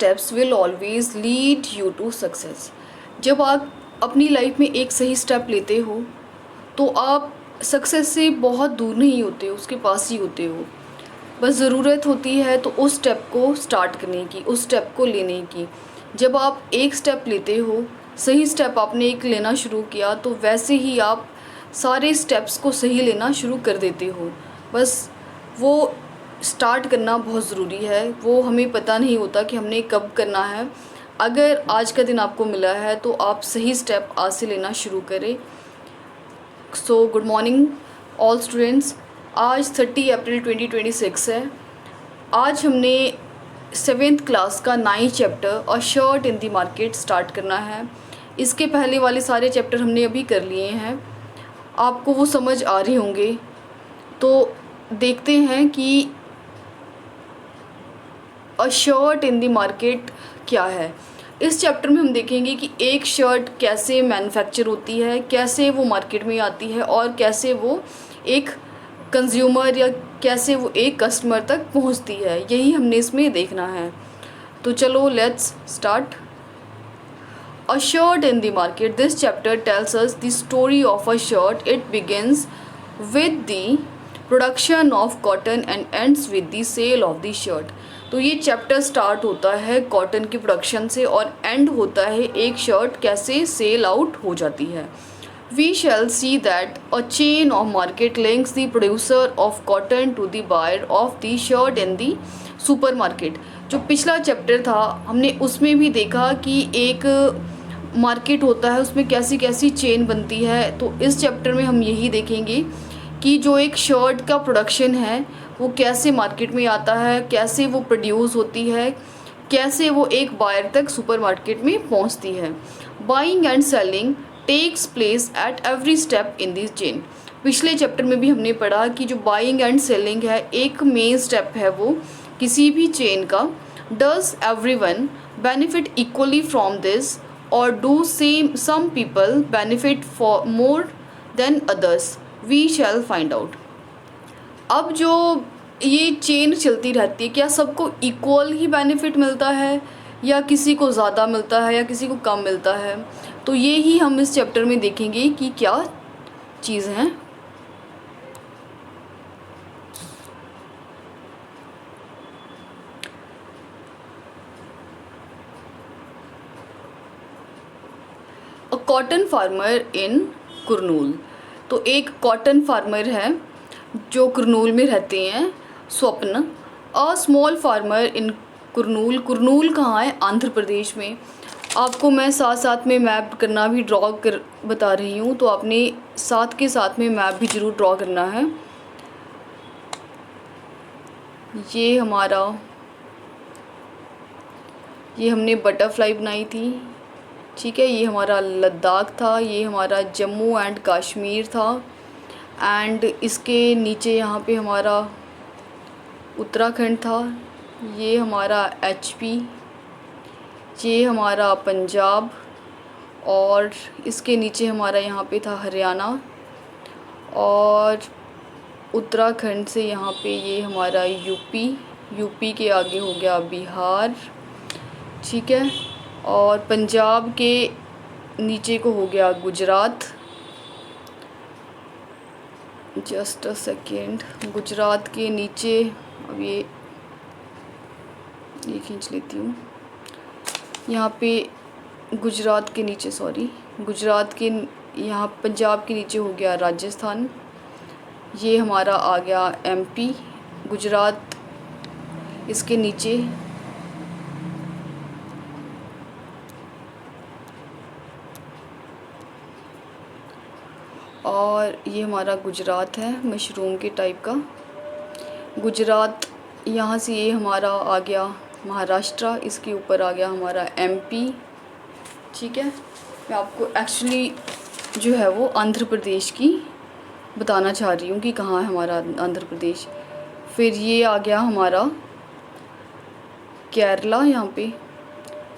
Steps will always lead you to success. जब आप अपनी लाइफ में एक सही स्टेप लेते हो तो आप सक्सेस से बहुत दूर नहीं होते, उसके पास ही होते हो। बस ज़रूरत होती है तो उस स्टेप को स्टार्ट करने की, उस स्टेप को लेने की। जब आप एक स्टेप लेते हो, सही स्टेप आपने एक लेना शुरू किया, तो वैसे ही आप सारे स्टेप्स को सही लेना शुरू कर देते हो। बस वो स्टार्ट करना बहुत ज़रूरी है। वो हमें पता नहीं होता कि हमने कब करना है। अगर आज का दिन आपको मिला है तो आप सही स्टेप आज से लेना शुरू करें। So good morning all students. आज 30 अप्रैल 2026 है। आज हमने 7th क्लास का 9th chapter a shirt in the market start करना है। इसके पहले वाले सारे चैप्टर हमने अभी कर लिए हैं, आपको वो समझ आ रहे होंगे। तो देखते हैं कि अ शर्ट इन द मार्केट क्या है। इस चैप्टर में हम देखेंगे कि एक शर्ट कैसे मैन्युफैक्चर होती है, कैसे वो मार्केट में आती है और कैसे वो एक कंज्यूमर या कैसे वो एक कस्टमर तक पहुंचती है। यही हमने इसमें देखना है। तो चलो let's start. A shirt in the market. This chapter tells us the story of a shirt. It begins with the production of cotton and ends with the sale of the shirt. तो ये chapter start होता है cotton की production से और and होता है एक शर्ट कैसे सेल आउट हो जाती है। We shall see that a chain of market links the producer of cotton to the buyer of the shirt in the supermarket. जो पिछला चैप्टर था हमने उसमें भी देखा कि एक मार्केट होता है, उसमें कैसी कैसी चेन बनती है। तो इस चैप्टर में हम यही देखेंगे कि जो एक शर्ट का प्रोडक्शन है वो कैसे मार्केट में आता है, कैसे वो प्रोड्यूस होती है, कैसे वो एक बायर तक सुपरमार्केट में पहुंचती है। Buying and selling takes place at every step in this chain. पिछले चैप्टर में भी हमने पढ़ा कि जो बाइंग एंड सेलिंग है एक मेन स्टेप है वो किसी भी चेन का। Does everyone benefit equally from this or do some people benefit for more than others? We shall find out. अब जो ये चेन चलती रहती है, क्या सबको इक्वल ही बेनिफिट मिलता है या किसी को ज़्यादा मिलता है या किसी को कम मिलता है? तो ये ही हम इस चैप्टर में देखेंगे कि क्या चीज़ हैं। अ कॉटन फार्मर इन कुरनूल। तो एक कॉटन फार्मर है जो कुरनूल में रहते हैं, स्वप्न। A small farmer in Kurnool. Kurnool कहाँ है? आंध्र प्रदेश में। आपको मैं साथ साथ में मैप करना भी ड्रॉ कर बता रही हूँ, तो आपने साथ के साथ में मैप भी ज़रूर ड्रॉ करना है। ये हमने बटरफ्लाई बनाई थी, ठीक है। ये हमारा लद्दाख था, ये हमारा जम्मू एंड कश्मीर था, एंड इसके नीचे यहाँ पे हमारा उत्तराखंड था। ये हमारा HP, ये हमारा पंजाब, और इसके नीचे हमारा यहाँ पे था हरियाणा, और उत्तराखंड से यहाँ पे ये हमारा यूपी के आगे हो गया बिहार, ठीक है। और पंजाब के नीचे को हो गया Gujarat. Just a second. Gujarat के नीचे अब ये खींच लेती हूँ। यहाँ पे गुजरात के नीचे, गुजरात के यहाँ पंजाब के नीचे हो गया राजस्थान। ये हमारा आ गया MP। गुजरात इसके नीचे, और ये हमारा गुजरात है मशरूम के टाइप का। गुजरात यहाँ से ये हमारा आ गया महाराष्ट्र, इसके ऊपर आ गया हमारा MP, ठीक है। मैं आपको एक्चुअली जो है वो आंध्र प्रदेश की बताना चाह रही हूँ कि कहाँ है हमारा आंध्र प्रदेश। फिर ये आ गया हमारा केरला यहाँ पे,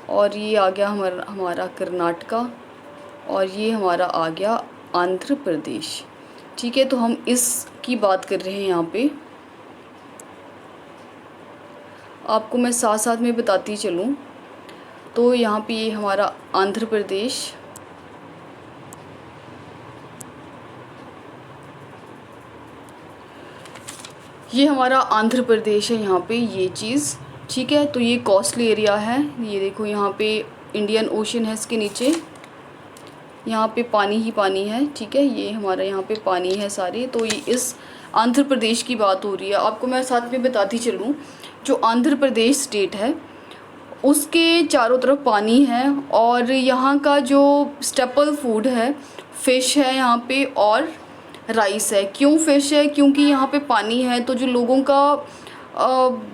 और ये आ गया हमारा कर्नाटका, और ये हमारा आ गया आंध्र प्रदेश, ठीक है। तो हम इसकी बात कर रहे हैं यहाँ पे। आपको मैं साथ साथ में बताती चलूँ तो यहाँ पे ये हमारा आंध्र प्रदेश, ये हमारा आंध्र प्रदेश है यहाँ पे ये चीज़, ठीक है। तो ये कोस्टल एरिया है, ये देखो यहाँ पे इंडियन ओशन है, इसके नीचे यहाँ पे पानी ही पानी है, ठीक है। ये हमारा यहाँ पे पानी है सारे। तो ये इस आंध्र प्रदेश की बात हो रही है। आपको मैं साथ में बताती चलूँ, जो आंध्र प्रदेश स्टेट है उसके चारों तरफ पानी है, और यहाँ का जो स्टेपल फूड है फ़िश है यहाँ पे और राइस है। क्यों फ़िश है? क्योंकि यहाँ पे पानी है, तो जो लोगों का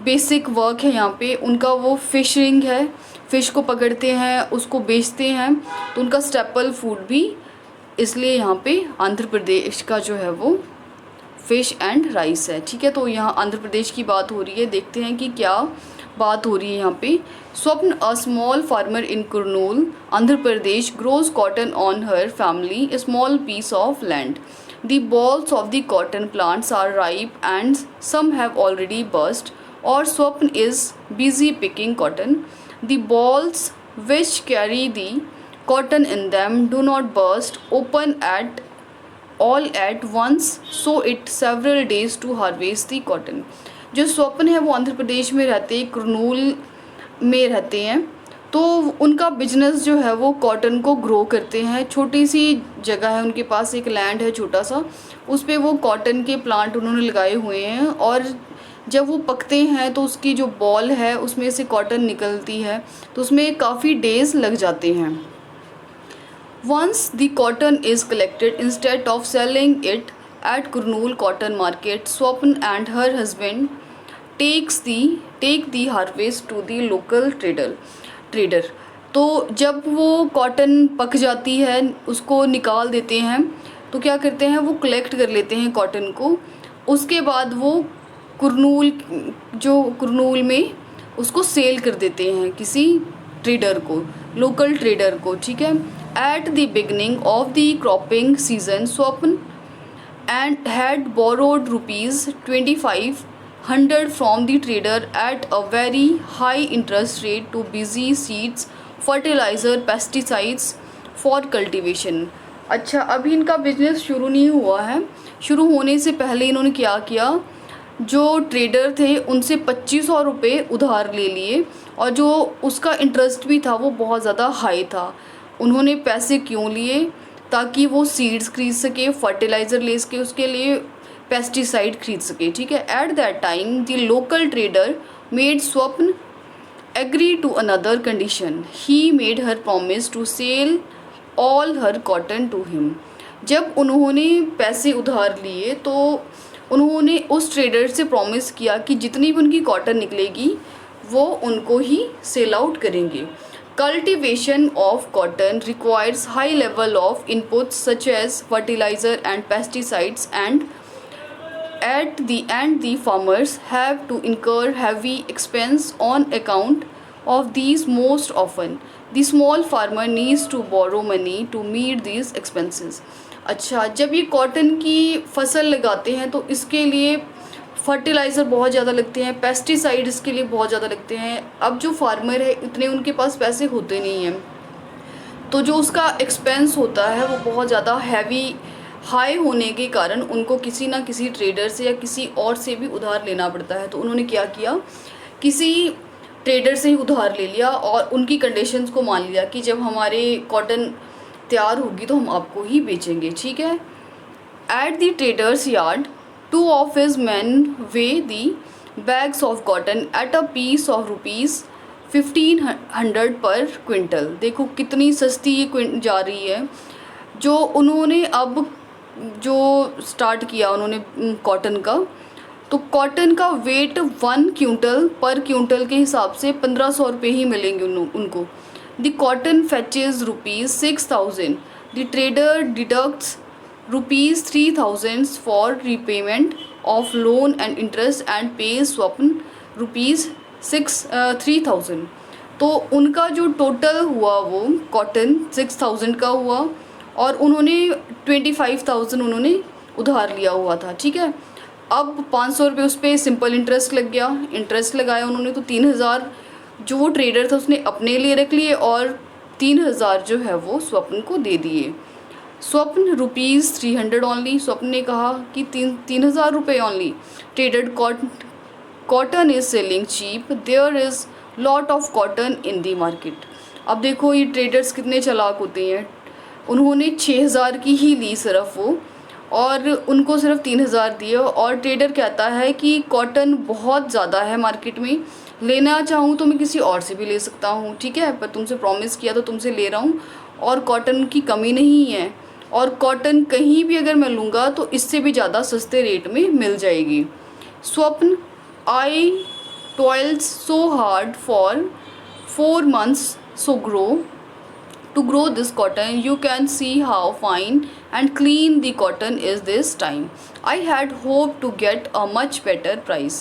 बेसिक वर्क है यहाँ पे उनका वो फ़िशिंग है, फ़िश को पकड़ते हैं उसको बेचते हैं, तो उनका स्टेपल फूड भी इसलिए यहाँ पे आंध्र प्रदेश का जो है वो फ़िश एंड राइस है, ठीक है। तो यहाँ आंध्र प्रदेश की बात हो रही है, देखते हैं कि क्या बात हो रही है यहाँ पे। स्वप्न, a small farmer in Kurnool, Andhra Pradesh, grows cotton on her family a small piece of land. The balls of the cotton plants are ripe and some have already burst, or Swapn is busy picking cotton. The balls which carry the cotton in them do not burst open at all at once, so it several days to harvest the cotton. जो स्वप्न है वो आंध्र प्रदेश में रहते हैं, कुरनूल में रहते हैं। तो उनका बिजनेस जो है वो कॉटन को ग्रो करते हैं। छोटी सी जगह है उनके पास, एक लैंड है छोटा सा, उस पर वो कॉटन के प्लांट उन्होंने लगाए हुए हैं, और जब वो पकते हैं तो उसकी जो बॉल है उसमें से कॉटन निकलती है, तो उसमें काफ़ी डेज़ लग जाते हैं। Once the cotton is collected, instead of selling it at Kurnool cotton market, Swapn and her husband take the harvest to the local trader. तो जब वो कॉटन पक जाती है उसको निकाल देते हैं, तो क्या करते हैं वो कलेक्ट कर लेते हैं कॉटन को, उसके बाद वो कुरनूल में उसको सेल कर देते हैं किसी ट्रेडर को, लोकल ट्रेडर को, ठीक है। At the beginning of the cropping season, Swapn and had borrowed rupees 2500 from the trader at a very high interest rate to buy seeds, fertilizer, pesticides for cultivation. अच्छा, अभी इनका business शुरू नहीं हुआ है। शुरू होने से पहले इन्होंने क्या किया, जो ट्रेडर थे उनसे 2500 रुपये उधार ले लिए, और जो उसका इंटरेस्ट भी था वो बहुत ज़्यादा हाई था। उन्होंने पैसे क्यों लिए? ताकि वो सीड्स खरीद सके, फर्टिलाइज़र ले सके, उसके लिए पेस्टिसाइड खरीद सके, ठीक है। At that time the local trader made Swapna agree to another condition, he made her promise to sell all her cotton to him. जब उन्होंने पैसे उधार लिए तो उन्होंने उस ट्रेडर से प्रॉमिस किया कि जितनी भी उनकी कॉटन निकलेगी वो उनको ही सेल आउट करेंगे। Cultivation of cotton requires high level of inputs such as fertilizer and pesticides, and the farmers have to incur heavy expense on account of these. Most often the small farmer needs to borrow money to meet these expenses. अच्छा, जब ये cotton की फसल लगाते हैं तो इसके लिए फर्टिलाइज़र बहुत ज़्यादा लगते हैं, पेस्टिसाइड इसके लिए बहुत ज़्यादा लगते हैं। अब जो फार्मर है इतने उनके पास पैसे होते नहीं हैं, तो जो उसका एक्सपेंस होता है वो बहुत ज़्यादा हाई होने के कारण उनको किसी ना किसी ट्रेडर से या किसी और से भी उधार लेना पड़ता है। तो उन्होंने क्या किया, किसी ट्रेडर से ही उधार ले लिया और उनकी कंडीशंस को मान लिया कि जब हमारे कॉटन तैयार होगी तो हम आपको ही बेचेंगे, ठीक है। At the traders yard, 2 of his men weigh the bags of cotton at a piece of rupees 1500 per quintal. देखो कितनी सस्ती ये जा रही है। जो उन्होंने अब जो स्टार्ट किया उन्होंने कॉटन का, तो कॉटन का वेट 1 क्विंटल पर क्विंटल के हिसाब से 1500 रुपये ही मिलेंगे उनको। The cotton fetches rupees 6000, the trader deducts rupees 3000 for repayment of loan and interest and pays Swapn rupees 3000। तो उनका जो टोटल हुआ वो कॉटन 6000 का हुआ, और उन्होंने 25000 उन्होंने उधार लिया हुआ था, ठीक है। अब 500 रुपये उस पर सिंपल इंटरेस्ट लग गया, इंटरेस्ट लगाया उन्होंने, तो 3000 जो वो ट्रेडर था उसने अपने लिए रख लिए और 3,000 जो है वो स्वप्न को दे दिए। स्वप्न ₹300 ओनली, स्वप्न ने कहा कि 3,000 only. Trader cotton is selling cheap, there is lot of cotton in the market. अब देखो ये ट्रेडर्स कितने चालाक होते हैं, उन्होंने 6,000 की ही ली सिर्फ वो, और उनको सिर्फ 3,000 दिए। और ट्रेडर कहता है कि कॉटन बहुत ज़्यादा है मार्केट में, लेना चाहूँ तो मैं किसी और से भी ले सकता हूँ, ठीक है, पर तुमसे प्रॉमिस किया तो तुमसे ले रहा हूँ, और कॉटन की कमी नहीं है, और कॉटन कहीं भी अगर मैं लूँगा तो इससे भी ज़्यादा सस्ते रेट में मिल जाएगी। स्वप्न, आई toiled so hard for 4 months to grow this cotton. You can see how fine and clean the cotton is this time. I had hoped to get a much better price.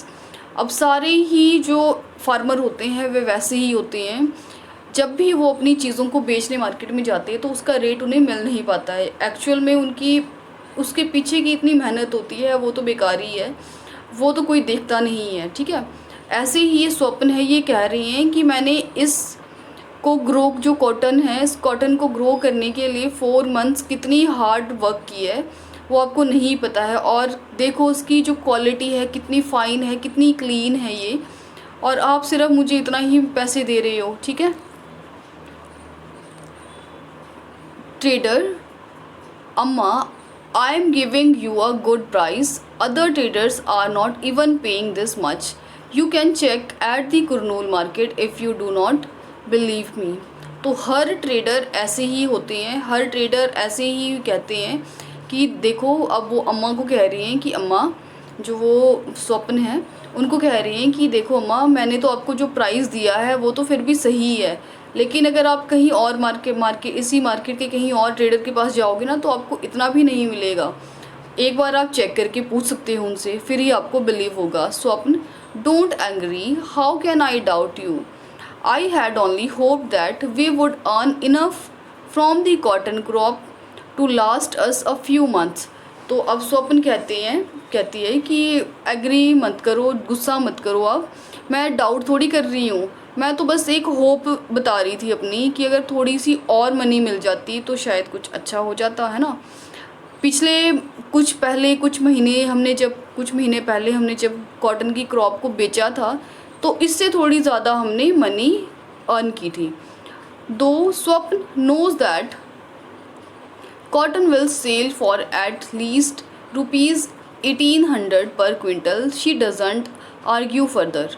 अब सारे ही जो farmer होते हैं वे वैसे ही होते हैं, जब भी वो अपनी चीज़ों को बेचने मार्केट में जाते हैं तो उसका रेट उन्हें मिल नहीं पाता है। एक्चुअल में उनकी उसके पीछे की इतनी मेहनत होती है वो तो बेकार ही है, वो तो कोई देखता नहीं है, ठीक है। ऐसे ही ये स्वप्न है, ये कह रही हैं कि मैंने इस को ग्रो, जो कॉटन है, इस कॉटन को ग्रो करने के लिए 4 मंथ्स कितनी हार्ड वर्क की है वो आपको नहीं पता है। और देखो उसकी जो क्वालिटी है कितनी फ़ाइन है, कितनी क्लीन है ये, और आप सिर्फ मुझे इतना ही पैसे दे रहे हो, ठीक है। ट्रेडर, अम्मा, I am giving you a good price. Other traders are not even paying this much. You can check at the Kurnool market if you do not believe me. तो हर ट्रेडर ऐसे ही होते हैं, हर ट्रेडर ऐसे ही कहते हैं कि देखो, अब वो अम्मा को कह रही हैं कि अम्मा, जो वो स्वप्न है उनको कह रही हैं कि देखो अम्मा, मैंने तो आपको जो प्राइस दिया है वो तो फिर भी सही है, लेकिन अगर आप कहीं और इसी मार्केट के कहीं और ट्रेडर के पास जाओगे ना तो आपको इतना भी नहीं मिलेगा। एक बार आप चेक करके पूछ सकते हो उनसे, फिर ही आपको बिलीव होगा। Swapna, don't angry, how can I doubt you, I had only hope that we would earn enough from the cotton crop to last us a few months. तो अब स्वप्न कहती है कि एग्री मत करो, गुस्सा मत करो आप, मैं डाउट थोड़ी कर रही हूँ, मैं तो बस एक होप बता रही थी अपनी कि अगर थोड़ी सी और मनी मिल जाती तो शायद कुछ अच्छा हो जाता, है ना। पिछले कुछ महीने पहले हमने जब कॉटन की क्रॉप को बेचा था तो इससे थोड़ी ज़्यादा हमने मनी अर्न की थी। दो Swapna knows that cotton will sell for at least ₹1,800 per quintal, she doesn't argue further.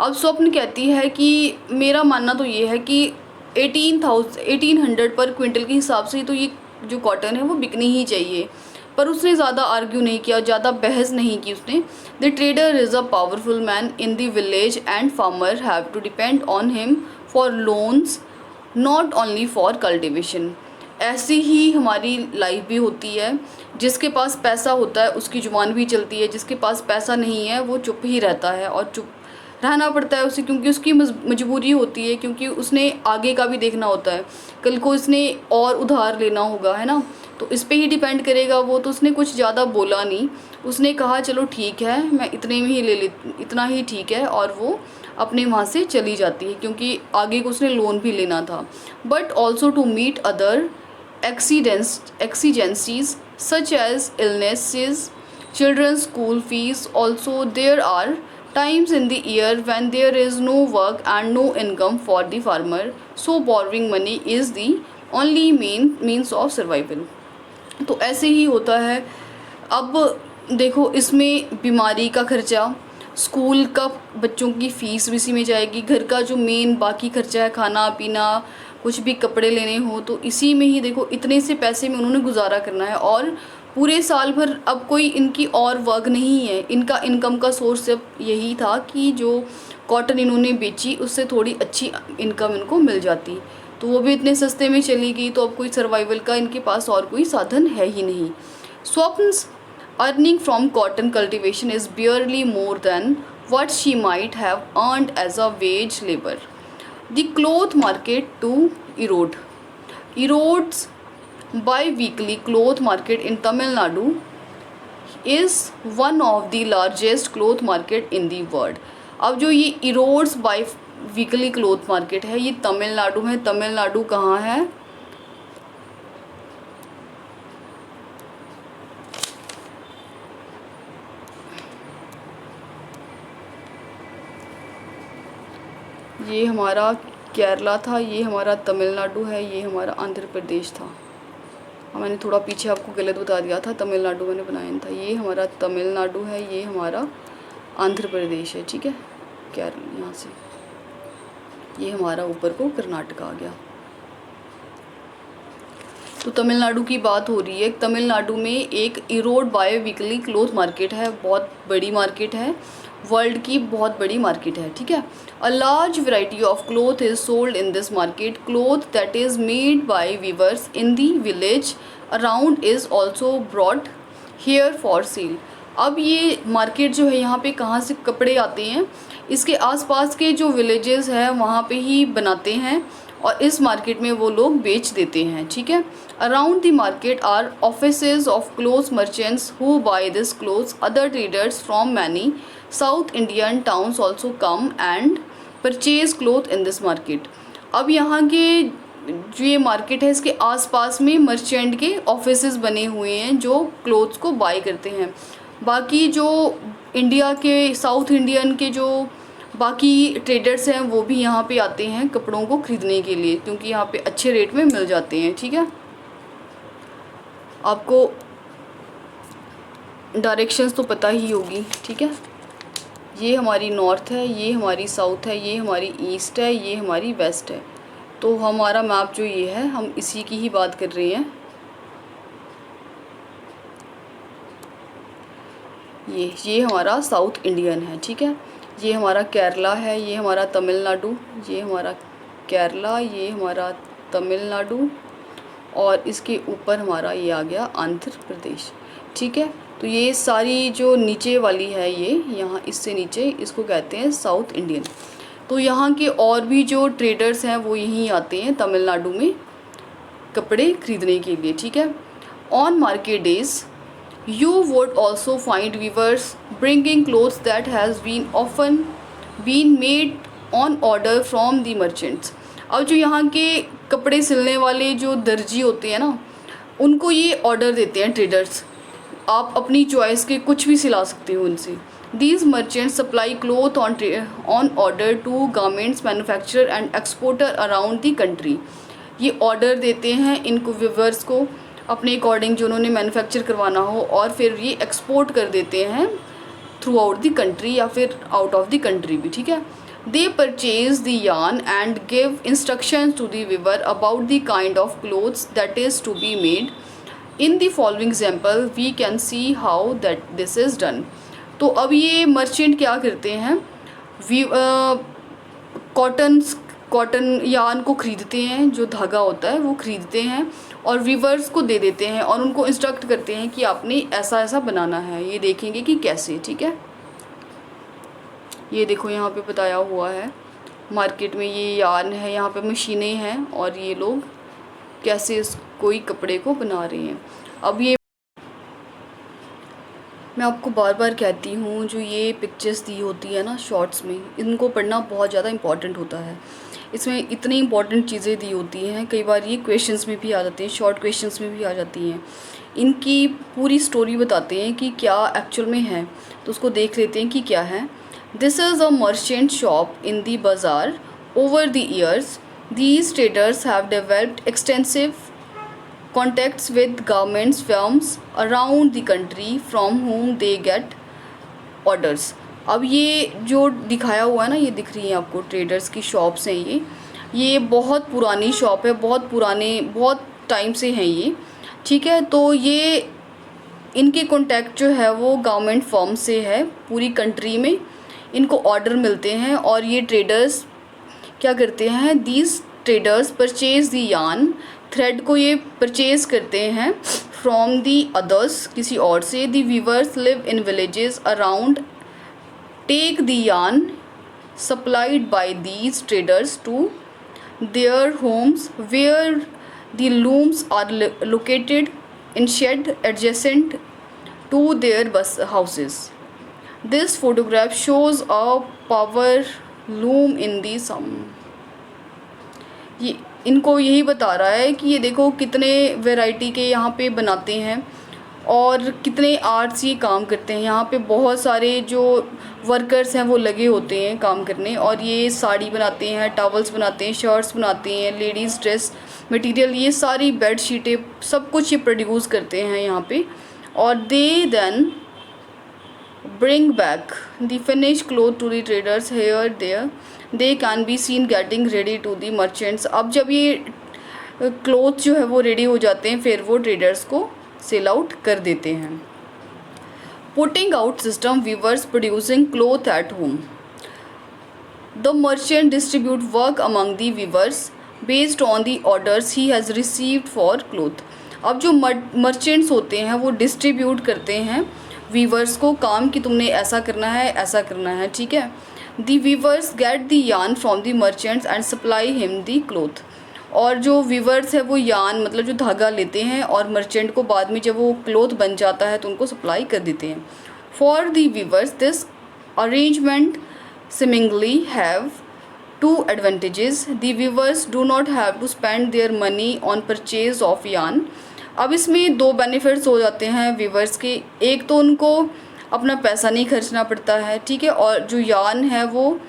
अब स्वप्न कहती है कि मेरा मानना तो ये है कि 1800 पर क्विंटल के हिसाब से तो ये जो कॉटन है वो बिकनी ही चाहिए, पर उसने ज़्यादा आर्ग्यू नहीं किया, ज़्यादा बहस नहीं की उसने। The trader is a powerful man in the village and farmer have to depend on him for loans, not only for cultivation. ऐसी ही हमारी लाइफ भी होती है, जिसके पास पैसा होता है उसकी जुबान भी चलती है, जिसके पास पैसा नहीं है वो चुप ही रहता है, और चुप रहना पड़ता है उसे, क्योंकि उसकी मजबूरी होती है, क्योंकि उसने आगे का भी देखना होता है, कल को इसने और उधार लेना होगा, है ना, तो इस पे ही डिपेंड करेगा वो। तो उसने कुछ ज़्यादा बोला नहीं, उसने कहा चलो ठीक है, मैं इतने में ही इतना ही ठीक है, और वो अपने वहाँ से चली जाती है, क्योंकि आगे को उसने लोन भी लेना था। But also to meet other exigencies such as illnesses, children's school fees. Also, there are times in the year when there is no work and no income for the farmer, so borrowing money is the only means of survival. तो ऐसे ही होता है। अब देखो, इसमें बीमारी का खर्चा, स्कूल का बच्चों की फ़ीस भी इसी में जाएगी, घर का जो मेन बाकी खर्चा है, खाना पीना, कुछ भी कपड़े लेने हो तो इसी में ही देखो इतने से पैसे में उन्होंने गुजारा करना है, और पूरे साल भर अब कोई इनकी और वर्क नहीं है, इनका इनकम का सोर्स सिर्फ यही था कि जो कॉटन इन्होंने बेची उससे थोड़ी अच्छी इनकम इनको मिल जाती, तो वो भी इतने सस्ते में चली गई, तो अब कोई सर्वाइवल का इनके पास और कोई साधन है ही नहीं। Swapna's earning from cotton cultivation is barely more than what she might have earned as a wage labor. The cloth market to erodes bi-weekly cloth market in Tamil Nadu is one of the largest cloth market in the world. अब जो ये erodes weekly cloth market है, ये तमिलनाडु में। तमिलनाडु कहाँ है? ये हमारा केरला था, ये हमारा तमिलनाडु है, ये हमारा आंध्र प्रदेश था। मैंने थोड़ा पीछे आपको गलत बता दिया था, तमिलनाडु मैंने बनाया था। ये हमारा तमिलनाडु है, ये हमारा आंध्र प्रदेश है, ठीक है। केरला यहाँ से, ये हमारा ऊपर को कर्नाटक आ गया। तो तमिलनाडु की बात हो रही है। तमिलनाडु में एक Erode biweekly cloth market है, बहुत बड़ी मार्केट है, वर्ल्ड की बहुत बड़ी मार्केट है, ठीक है। A large variety of cloth is sold in this market. Cloth that is made by viewers in the village around is also brought here for sale. अब ये मार्केट जो है, यहाँ पे कहाँ से कपड़े आते हैं? इसके आसपास के जो विलेजेस हैं वहाँ पे ही बनाते हैं और इस मार्केट में वो लोग बेच देते हैं, ठीक है। Around the market are offices of clothes merchants who buy this clothes. Other traders from many south Indian towns also come and purchase cloth in this market. अब यहाँ के जो ये मार्केट है, इसके आसपास में मर्चेंट के ऑफिसेज बने हुए हैं जो क्लोथ्स को बाय करते हैं। बाकी जो इंडिया के, साउथ इंडियन के जो बाकी ट्रेडर्स हैं वो भी यहाँ पे आते हैं कपड़ों को ख़रीदने के लिए, क्योंकि यहाँ पे अच्छे रेट में मिल जाते हैं, ठीक है। आपको डायरेक्शंस तो पता ही होगी, ठीक है। ये हमारी नॉर्थ है, ये हमारी साउथ है, ये हमारी ईस्ट है, ये हमारी वेस्ट है। तो हमारा मैप जो ये है, हम इसी की ही बात कर रहे हैं। ये हमारा साउथ इंडियन है, ठीक है। ये हमारा केरला है, ये हमारा तमिलनाडु, ये हमारा केरला, ये हमारा तमिलनाडु और इसके ऊपर हमारा ये आ गया आंध्र प्रदेश, ठीक है। तो ये सारी जो नीचे वाली है, ये यहाँ इससे नीचे, इसको कहते हैं साउथ इंडियन। तो यहाँ के और भी जो ट्रेडर्स हैं वो यहीं आते हैं तमिलनाडु में कपड़े ख़रीदने के लिए, ठीक है। On market days you would also find weavers bringing clothes that has been often been made on order from the merchants। अब जो यहाँ के कपड़े सिलने वाले जो दर्जी होते हैं ना, उनको ये ऑर्डर देते हैं ट्रेडर्स, आप अपनी चॉइस के कुछ भी सिला सकते हो उनसे। These merchants supply cloth on order to garments manufacturer and exporter around the country। ये ऑर्डर देते हैं इनको वीवर्स को अपने अकॉर्डिंग जो उन्होंने मैन्युफैक्चर करवाना हो, और फिर ये एक्सपोर्ट कर देते हैं थ्रू आउट द कंट्री या फिर आउट ऑफ द कंट्री भी, ठीक है। They purchase the yarn and give instructions to the weaver about the kind of clothes that is to be made. In the following example we can see how that this is done. तो अब ये merchant क्या करते हैं, cotton yarn को ख़रीदते हैं, जो धागा होता है वो ख़रीदते हैं और वीवर्स को दे देते हैं और उनको इंस्ट्रक्ट करते हैं कि आपने ऐसा ऐसा बनाना है। ये देखेंगे कि कैसे, ठीक है। ये देखो यहाँ पे बताया हुआ है, मार्केट में ये यार्न है, यहाँ पे मशीनें हैं और ये लोग कैसे कोई कपड़े को बना रहे हैं। अब ये मैं आपको बार बार कहती हूँ, जो ये पिक्चर्स दी होती है ना शॉर्ट्स में, इनको पढ़ना बहुत ज़्यादा इम्पॉर्टेंट होता है। इसमें इतनी इंपॉर्टेंट चीज़ें दी होती हैं, कई बार ये क्वेश्चंस में भी आ जाती हैं, शॉर्ट क्वेश्चंस में भी आ जाती हैं। इनकी पूरी स्टोरी बताते हैं कि क्या एक्चुअल में है, तो उसको देख लेते हैं कि क्या है। This is a merchant shop in the bazaar. Over the years these traders have developed extensive contacts with garments firms around the country from whom they get orders। अब ये जो दिखाया हुआ है ना, ये दिख रही है आपको, ट्रेडर्स की शॉप्स हैं ये बहुत पुरानी शॉप है, बहुत टाइम से हैं ये, ठीक है। तो ये इनके कॉन्टैक्ट जो है वो गवर्नमेंट फर्म से है, पूरी कंट्री में इनको ऑर्डर मिलते हैं और ये ट्रेडर्स क्या करते हैं, these traders purchase the yarn, thread को ये परचेज करते हैं फ्रॉम दी अदर्स, किसी और से। The weavers live in villages around take the yarn supplied by these traders to their homes where the looms are located in shed adjacent to their bus houses. This photograph shows a power loom in the some. ये इनको यही बता रहा है कि ये देखो कितने वैरायटी के यहाँ पे बनाते हैं और कितने आर्ट्स ये काम करते हैं। यहाँ पे बहुत सारे जो वर्कर्स हैं वो लगे होते हैं काम करने, और ये साड़ी बनाते हैं, टॉवल्स बनाते हैं, शर्ट्स बनाते हैं, लेडीज़ ड्रेस मटेरियल, ये सारी बेड शीटें, सब कुछ ये प्रोड्यूस करते हैं यहाँ पे। और दे then bring back the finished cloth to the traders here there they can be seen getting ready to the merchants। अब जब ये क्लोथ जो है वो रेडी हो जाते हैं फिर वो ट्रेडर्स को सेल आउट कर देते हैं। Putting out system, weavers producing cloth at home, the merchant distribute work among the weavers based on the orders he has received for cloth. अब जो मर्चेंट्स होते हैं वो डिस्ट्रीब्यूट करते हैं वीवर्स को काम कि तुमने ऐसा करना है, ऐसा करना है, ठीक है। दी वीवर्स गेट दी यान from the merchants and supply him the cloth. और जो वीवर्स है वो यान मतलब जो धागा लेते हैं और मर्चेंट को बाद में जब वो क्लोथ बन जाता है तो उनको सप्लाई कर देते हैं। For the weavers this arrangement seemingly have two advantages. The weavers do not have to spend their money on purchase of yarn। अब इसमें दो बेनिफिट्स हो जाते हैं वीवर्स के। एक तो उनको अपना पैसा नहीं खर्चना पड़ता है, ठीक है, और जो यार्न है वो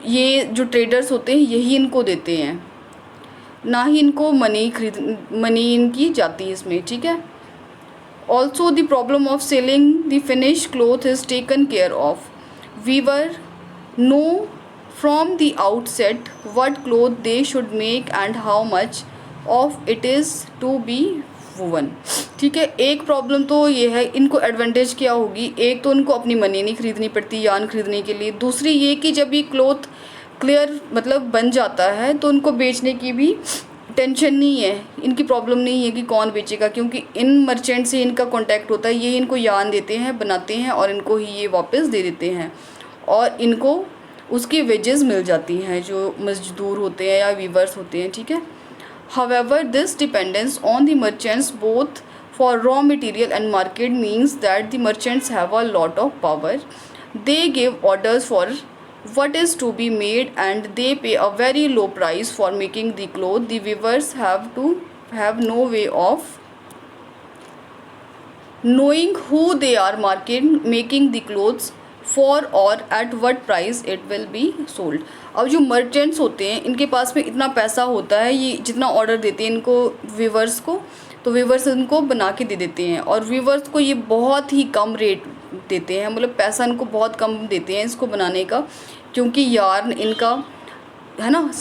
ये जो ट्रेडर्स होते हैं यही इनको देते हैं, ना ही इनको मनी इनकी जाती है इसमें, ठीक है। Also the problem of selling the finish cloth is taken care of. Weaver know from the outset what cloth they should make and how much of it is to be woven। ठीक है, एक problem तो ये है, इनको advantage क्या होगी, एक तो उनको अपनी मनी नहीं खरीदनी पड़ती यार्न खरीदने के लिए, दूसरी ये कि जब ये क्लोथ क्लियर मतलब बन जाता है तो उनको बेचने की भी टेंशन नहीं है, इनकी प्रॉब्लम नहीं है कि कौन बेचेगा, क्योंकि इन मर्चेंट से इनका कांटेक्ट होता है, ये इनको यार्न देते हैं, बनाते हैं और इनको ही ये वापस दे देते हैं और इनको उसकी वेजेस मिल जाती हैं जो मजदूर होते हैं या वीवर्स होते हैं, ठीक है। However, this dependence on the merchants both for raw material and market means that the merchants have a lot of power. They give orders for what is to be made and they pay a very low price for making the cloth. The weavers have no way of knowing who they are making the clothes for और at what price it will be sold. अब जो merchants होते हैं इनके पास में इतना पैसा होता है, ये जितना ऑर्डर देते हैं इनको वीवर्स को, तो वीवर्स इनको बना के दे देते हैं और वीवर्स को ये बहुत ही कम रेट देते हैं, मतलब पैसा इनको बहुत कम देते हैं इसको बनाने का, क्योंकि यार्न इनका है ना,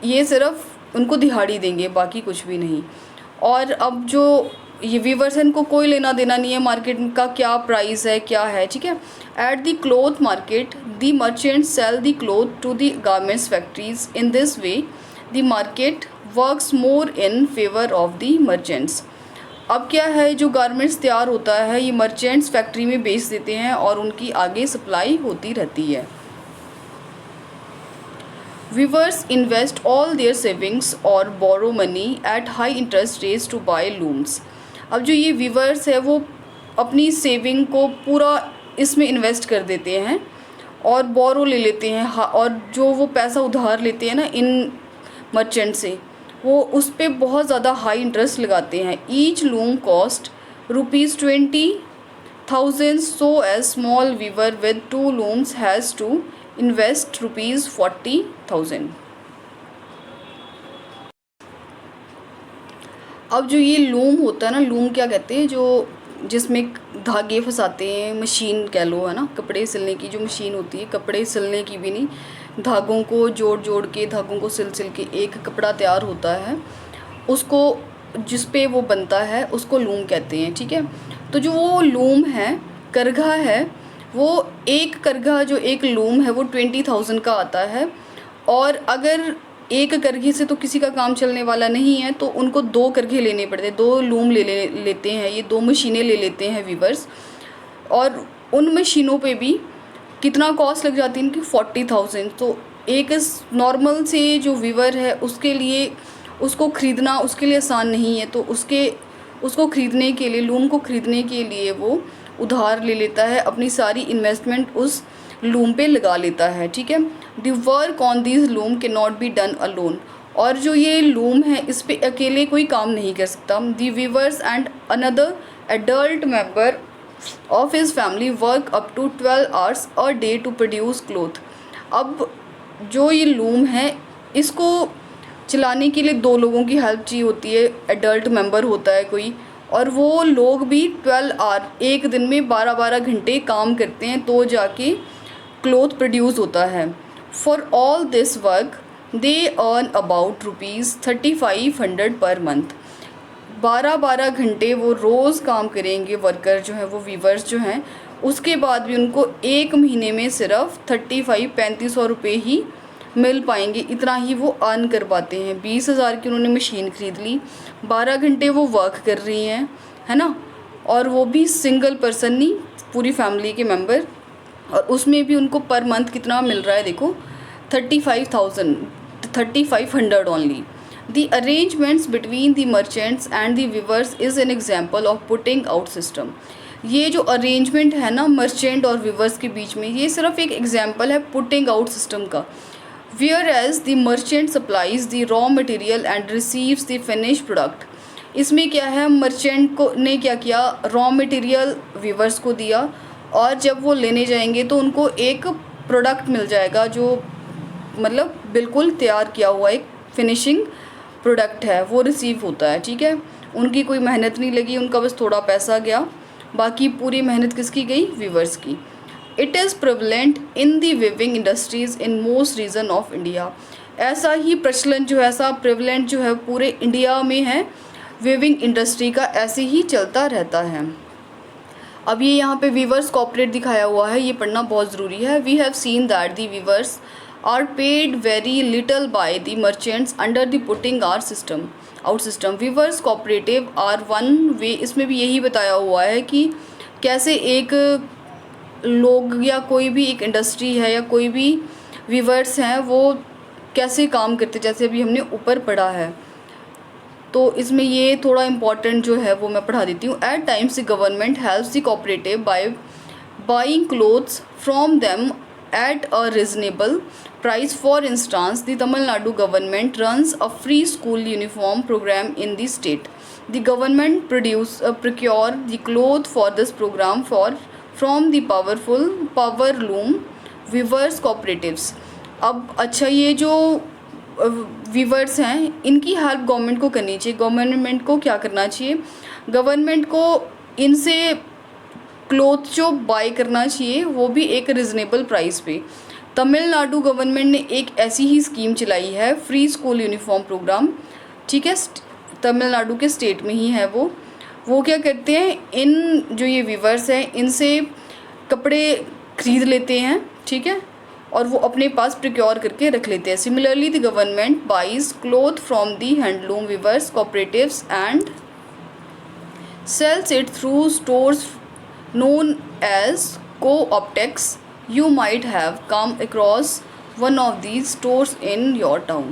ये सिर्फ उनको दिहाड़ी देंगे, बाकी कुछ भी नहीं। और अब जो ये वीवर्स हैं इनको कोई लेना देना नहीं है मार्केट का क्या प्राइस है क्या है, ठीक है। At the cloth market the merchants sell the cloth to the garments factories. In this way the market works more in favour of the merchants. अब क्या है, जो गारमेंट्स तैयार होता है ये मर्चेंट्स फैक्ट्री में बेच देते हैं और उनकी आगे सप्लाई होती रहती है। Weavers invest all their savings or borrow money at high interest rates to buy looms। अब जो ये वीवर्स है वो अपनी सेविंग को पूरा इसमें इन्वेस्ट कर देते हैं और बोरो ले लेते हैं, और जो वो पैसा उधार लेते हैं ना इन मर्चेंट से, वो उस पर बहुत ज़्यादा हाई इंटरेस्ट लगाते हैं। Each loom cost ₹20,000 so as small weaver with 2 looms has to invest ₹40,000। अब जो ये लूम होता है ना, लूम क्या कहते हैं, जो जिसमें धागे फंसाते हैं, मशीन कह लो है ना, कपड़े सिलने की जो मशीन होती है, कपड़े सिलने की भी नहीं, धागों को जोड़ जोड़ के धागों को सिल सिल के एक कपड़ा तैयार होता है, उसको जिस पे वो बनता है उसको लूम कहते हैं, ठीक है। तो जो वो लूम है, करघा है, वो एक करघा जो एक लूम है वो 20,000 का आता है, और अगर एक करघे से तो किसी का काम चलने वाला नहीं है तो उनको 2 करघे लेने पड़ते हैं, 2 लूम लेते हैं, ये 2 मशीनें ले लेते हैं वीवर्स, और उन मशीनों पे भी कितना कॉस्ट लग जाती है इनकी 40,000। तो एक नॉर्मल से जो वीवर है उसके लिए उसको ख़रीदना उसके लिए आसान नहीं है, तो उसको ख़रीदने के लिए, लूम को ख़रीदने के लिए वो उधार ले लेता है, अपनी सारी इन्वेस्टमेंट उस लूम पे लगा लेता है, ठीक है। The work on this loom can not be done alone, और जो ये लूम है इस पे अकेले कोई काम नहीं कर सकता। The weavers and another adult member of his family work up to 12 hours a day to produce cloth. अब जो ये लूम है इसको चलाने के लिए 2 लोगों की हेल्प चाहिए होती है, एडल्ट मेंबर होता है कोई, और वो लोग भी 12 आवर, एक दिन में 12-12 घंटे काम करते हैं तो जाके क्लोथ प्रोड्यूस होता है। For all this work they earn about ₹3500 per month. 12-12 घंटे वो रोज़ काम करेंगे वर्कर जो है, वो वीवर्स जो हैं, उसके बाद भी उनको एक महीने में सिर्फ 3500 रुपये ही मिल पाएंगे। इतना ही वो अर्न कर पाते हैं। 20,000 की उन्होंने मशीन ख़रीद ली, 12 घंटे वो वर्क कर रही हैं, है ना, और वो भी सिंगल पर्सन नहीं, पूरी फैमिली के मेंबर, और उसमें भी उनको पर मंथ कितना मिल रहा है देखो, 3500 only. The arrangements between the merchants and the weavers is an example of putting out system। ये जो अरेंजमेंट है ना मर्चेंट और वीवर्स के बीच में, ये सिर्फ एक एग्जाम्पल है पुटिंग आउट सिस्टम का। Whereas the merchant supplies the raw material and receives the finished product। इसमें क्या है, मर्चेंट को ने क्या किया, रॉ मटेरियल वीवर्स को दिया, और जब वो लेने जाएंगे तो उनको एक प्रोडक्ट मिल जाएगा जो मतलब बिल्कुल तैयार किया हुआ एक फिनिशिंग प्रोडक्ट है, वो रिसीव होता है। ठीक है, उनकी कोई मेहनत नहीं लगी, उनका बस थोड़ा पैसा गया, बाकी पूरी मेहनत किसकी गई, वीवर्स की। It is prevalent in the weaving industries in most region of India. ऐसा ही प्रचलन जो है, ऐसा प्रेवलेंट जो है पूरे इंडिया में है वीविंग इंडस्ट्री का, ऐसे ही चलता रहता है। अब ये यहाँ पे वीवर्स कॉर्पोरेट दिखाया हुआ है, ये पढ़ना बहुत ज़रूरी है। We have seen that the weavers are paid very little by the merchants under the putting out system। Weavers cooperative are one way। इसमें भी यही बताया हुआ है कि कैसे एक लोग या कोई भी एक इंडस्ट्री है या कोई भी वीवर्स हैं वो कैसे काम करते, जैसे अभी हमने ऊपर पढ़ा है। तो इसमें ये थोड़ा इम्पॉर्टेंट जो है वो मैं पढ़ा देती हूँ। At times the government helps the cooperative by buying clothes from them at a reasonable price। For instance, the Tamil Nadu government runs a free school uniform program in the state। The government procure the cloth for this program from the power loom weavers cooperatives। अब अच्छा, ये जो viewers हैं इनकी help government को करनी चाहिए। Government को क्या करना चाहिए, गवर्नमेंट को इनसे क्लोथ जो बाय करना चाहिए वो भी एक रिजनेबल प्राइस पे। तमिलनाडु गवर्नमेंट ने एक ऐसी ही स्कीम चलाई है, फ्री स्कूल यूनिफॉर्म प्रोग्राम। ठीक है, तमिलनाडु के स्टेट में ही है वो क्या करते हैं, इन जो ये वीवर्स हैं इनसे कपड़े ख़रीद लेते हैं, ठीक है, और वो अपने पास प्रिक्योर करके रख लेते हैं। Similarly the government buys cloth from the handloom weavers cooperatives and sells it through stores known as co-optex। You might have come across one of these stores in your town।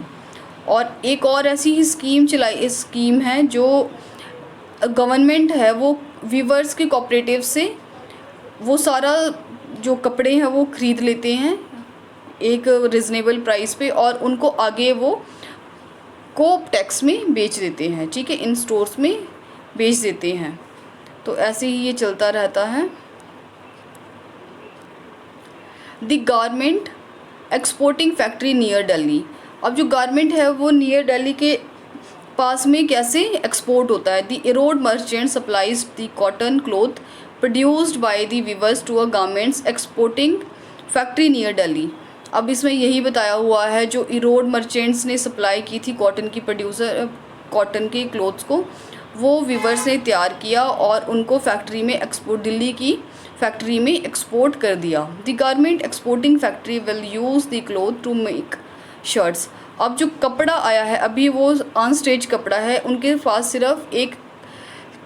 और एक और ऐसी ही scheme है जो government है, वो viewers के cooperative से वो सारा जो कपड़े हैं वो ख़रीद लेते हैं एक रिजनेबल प्राइस पे, और उनको आगे वो कोऑपटेक्स में बेच देते हैं। ठीक है, इन स्टोर्स में बेच देते हैं। तो ऐसे ही ये चलता रहता है। The garment exporting factory near Delhi. अब जो गारमेंट है वो नियर दिल्ली के पास में कैसे एक्सपोर्ट होता है। The Erode merchant supplies the cotton cloth produced by the weavers to a garments exporting factory near Delhi. अब इसमें यही बताया हुआ है, जो इरोड मर्चेंट्स ने सप्लाई की थी कॉटन के क्लोथ्स को, वो वीवर्स ने तैयार किया और उनको फैक्ट्री में दिल्ली की फैक्ट्री में एक्सपोर्ट कर दिया। The garment exporting factory will use the cloth to make shirts. अब जो कपड़ा आया है अभी वो अनस्टिच कपड़ा है, उनके पास सिर्फ एक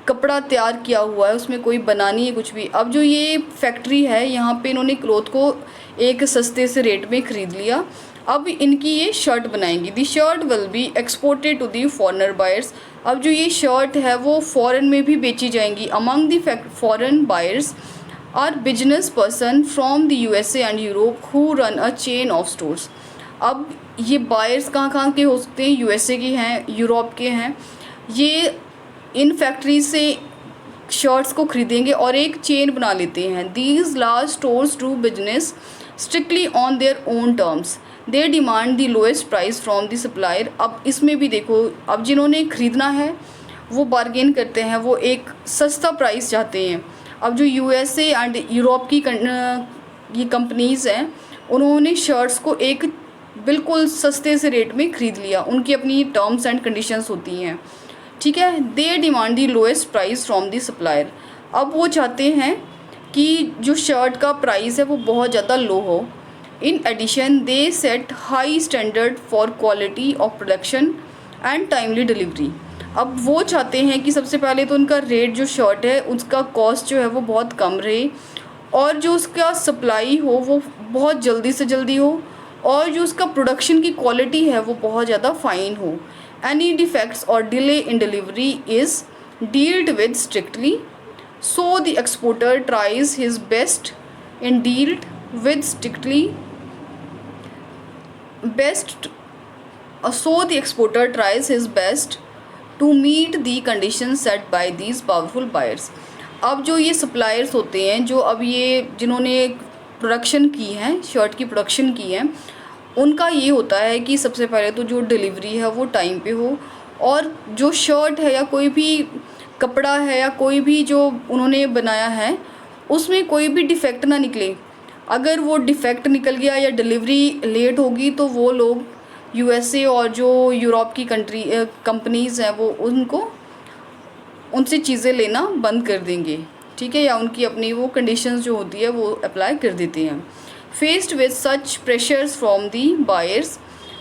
कपड़ा तैयार किया हुआ है, उसमें कोई बना नहीं है कुछ भी। अब जो ये फैक्ट्री है यहाँ पे इन्होंने क्लोथ को एक सस्ते से रेट में ख़रीद लिया, अब इनकी ये शर्ट बनाएंगी। The shirt will be exported to the foreigner buyers. अब जो ये शर्ट है वो फ़ॉरेन में भी बेची जाएंगी। Among the foreign buyers are business person from the USA and Europe who run a chain of stores. अब ये बायर्स कहाँ कहाँ के हो सकते हैं, यूएसए के हैं, यूरोप के हैं। ये इन फैक्ट्री से शर्ट्स को खरीदेंगे और एक चेन बना लेते हैं। These large stores do business strictly on their own terms, they demand the lowest price from the supplier. अब इसमें भी देखो, अब जिन्होंने ख़रीदना है वो बार्गेन करते हैं, वो एक सस्ता प्राइस चाहते हैं। अब जो यूएसए एंड यूरोप की ये कंपनीज़ हैं, उन्होंने शर्ट्स को एक बिल्कुल सस्ते से रेट में ख़रीद लिया, उनकी अपनी टर्म्स एंड कंडीशंस होती हैं, ठीक है। They demand the lowest price from the supplier. अब वो चाहते हैं कि जो शर्ट का प्राइस है वो बहुत ज़्यादा लो हो। In addition they set high standard for quality of production and timely delivery. अब वो चाहते हैं कि सबसे पहले तो उनका रेट जो शर्ट है उसका कॉस्ट जो है वो बहुत कम रहे, और जो उसका सप्लाई हो वो बहुत जल्दी से जल्दी हो, और जो उसका प्रोडक्शन की क्वालिटी है वो बहुत ज़्यादा फाइन हो। Any defects or delay in delivery is dealt with strictly, so the exporter tries his best in dealt with strictly best so the exporter tries his best to meet the conditions set by these powerful buyers। अब जो ये suppliers होते हैं, जो अब ये जिन्होंने production की है, शर्ट की प्रोडक्शन की है, उनका ये होता है कि सबसे पहले तो जो डिलीवरी है वो टाइम पे हो, और जो शर्ट है या कोई भी कपड़ा है या कोई भी जो उन्होंने बनाया है उसमें कोई भी डिफ़ेक्ट ना निकले। अगर वो डिफ़ेक्ट निकल गया या डिलीवरी लेट होगी तो वो लोग यूएसए और जो यूरोप की कंपनीज़ हैं वो उनसे चीज़ें लेना बंद कर देंगे, ठीक है, या उनकी अपनी वो कंडीशंस जो होती है वो अप्लाई कर देते हैं। Faced with such pressures from the buyers,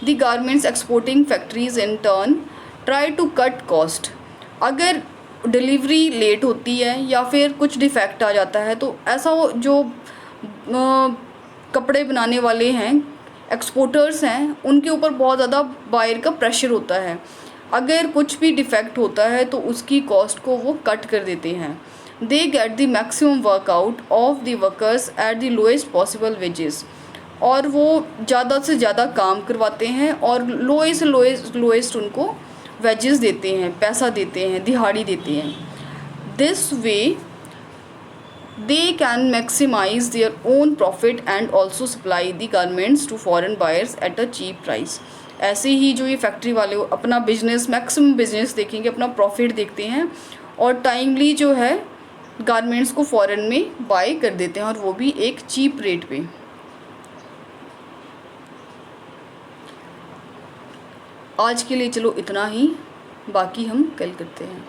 the garments exporting factories in turn try to cut cost। अगर डिलीवरी लेट होती है या फिर कुछ डिफेक्ट आ जाता है तो ऐसा जो कपड़े बनाने वाले हैं, एक्सपोर्टर्स हैं, उनके ऊपर बहुत ज़्यादा बायर का प्रेशर होता है। अगर कुछ भी डिफेक्ट होता है तो उसकी कॉस्ट को वो कट कर देते हैं। They get the maximum workout of the workers at the lowest possible wages, और वो ज़्यादा से ज़्यादा काम करवाते हैं और लोएस्ट उनको वेजेस देते हैं, पैसा देते हैं, दिहाड़ी देते हैं। This way they can maximize their own profit and also supply the garments to foreign buyers at a cheap price। ऐसे ही जो ये फैक्ट्री वाले अपना बिजनेस, मैक्सिमम बिजनेस देखेंगे, अपना प्रॉफिट देखते हैं, और टाइमली जो है गारमेंट्स को फ़ॉरेन में बाय कर देते हैं, और वो भी एक चीप रेट पे। आज के लिए चलो इतना ही, बाकी हम कल करते हैं।